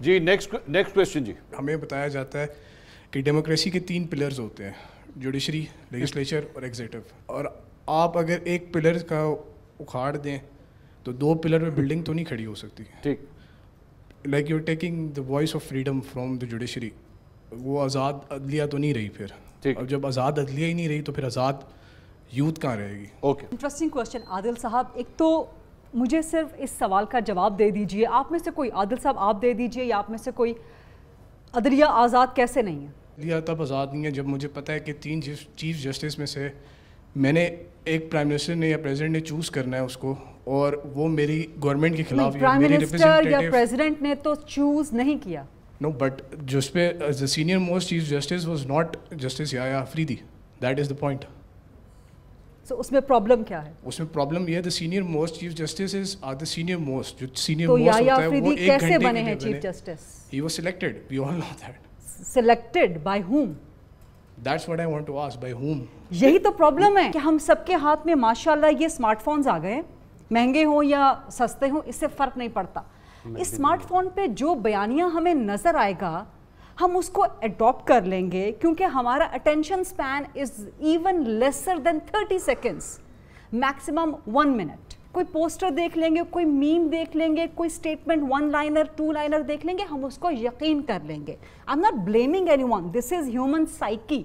جی next question جی. ہمیں بتایا جاتا ہے کہ ڈیموکریسی کے 3 پلرز ہوتے ہیں, جوڈیشری, لیجسلیچر اور ایگزیکٹو, اور آپ اگر ایک پلر کا اکھاڑ دیں تو 2 پلر میں بلڈنگ تو نہیں کھڑی ہو سکتی. ٹھیک. Like you taking the voice of freedom from the judiciary. وہ آزاد عدلیہ تو نہیں رہی پھر. اور جب آزاد عدلیہ ہی نہیں رہی تو پھر آزاد یوتھ کہاں رہے گی؟ اوکے, انٹرسٹنگ کویشچن عادل صاحب. ایک تو مجھے صرف اس سوال کا جواب دے دیجئے, آپ میں سے کوئی, عادل صاحب آپ دے دیجئے, یا آپ میں سے کوئی, عدلیہ آزاد کیسے نہیں ہے؟ عدلیہ تب آزاد نہیں ہے جب مجھے پتہ ہے کہ 3 چیف جسٹس میں سے میں نے ایک پرائم منسٹر نے یا پریزیڈنٹ نے چوز کرنا ہے اس کو, اور وہ میری گورنمنٹ کے خلاف ہے. پرائم منسٹر یا پریزیڈنٹ نے تو چوز نہیں کیا. نو, بٹ جس پہ the senior most chief justice was not Justice Yahya Afridi. That is the point. So اس میں پرابلم کیا ہے؟ اس میں پرابلم یہ ہے the senior most chief justices are the senior most. جو senior تو most یحییٰ ہوتا ہے وہ آفریدی ایک کیسے گھنٹے بنے کے ہیں لیے chief justice? He was selected. We all know that. Selected by whom? That's what I want to ask. By whom? یہی تو پرابلم ہے کہ ہم سب کے ہاتھ میں ماشاءاللہ یہ اسمارٹ فونز آ گئے, مہنگے ہوں یا سستے ہوں اس سے فرق نہیں پڑتا. اس اسمارٹ فون پہ جو بیانیہ ہمیں نظر آئے گا ہم اس کو اڈاپٹ کر لیں گے, کیونکہ ہمارا attention Spain is even lesser than 30 seconds, maximum 1 minute. کوئی پوسٹر دیکھ لیں گے, کوئی میم دیکھ لیں گے, کوئی اسٹیٹمنٹ 1 liner 2 liner دیکھ لیں گے, ہم اس کو یقین کر لیں گے. I am not blaming any one, this is human psyche,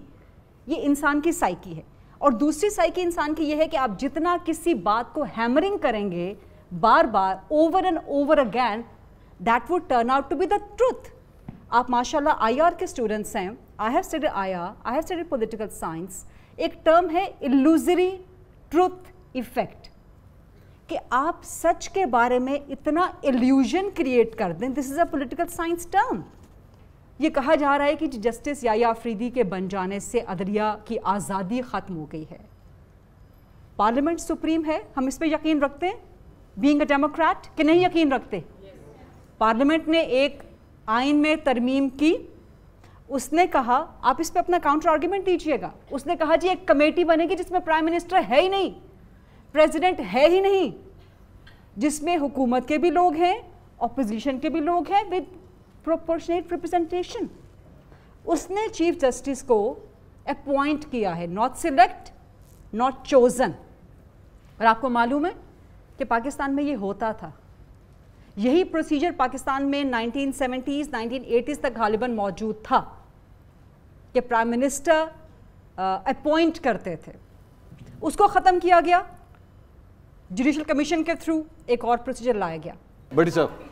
یہ انسان کی سائیکی ہے. اور دوسری سائیکی انسان کی یہ ہے کہ آپ جتنا کسی بات کو ہیمرنگ کریں گے بار بار, over and over again, that would turn out to be the truth. آپ ماشاءاللہ آئی آر کے اسٹوڈنٹس ہیں, I have studied I R, I have studied political science. ایک ٹرم ہے ایلوزری ٹروتھ ایفیکٹ, کہ آپ سچ کے بارے میں اتنا ایلیوژن کریٹ کر دیں. دس از اے پولیٹیکل سائنس ٹرم. یہ کہا جا رہا ہے کہ جسٹس یحییٰ آفریدی کے بن جانے سے عدلیہ کی آزادی ختم ہو گئی ہے. پارلیمنٹ سپریم ہے, ہم اس پہ یقین رکھتے ہیں بینگ اے ڈیموکریٹ کہ نہیں یقین رکھتے؟ پارلیمنٹ نے ایک آئین میں ترمیم کی, اس نے کہا آپ اس پہ اپنا کاؤنٹر آرگیومنٹ دیجئے گا. اس نے کہا جی ایک کمیٹی بنے گی جس میں پرائم منسٹر ہے ہی نہیں, پریزیڈنٹ ہے ہی نہیں, جس میں حکومت کے بھی لوگ ہیں, اپوزیشن کے بھی لوگ ہیں, ود پروپورشنیٹ ریپرزنٹیشن. اس نے چیف جسٹس کو اپوائنٹ کیا ہے, ناٹ سلیکٹ, ناٹ چوزن. اور آپ کو معلوم ہے کہ پاکستان میں یہ ہوتا تھا, یہی پروسیجر پاکستان میں 1970s 1980s تک غالباً موجود تھا کہ پرائم منسٹر اپوائنٹ کرتے تھے. اس کو ختم کیا گیا, جوڈیشل کمیشن کے تھرو ایک اور پروسیجر لایا گیا. بڑی صاحب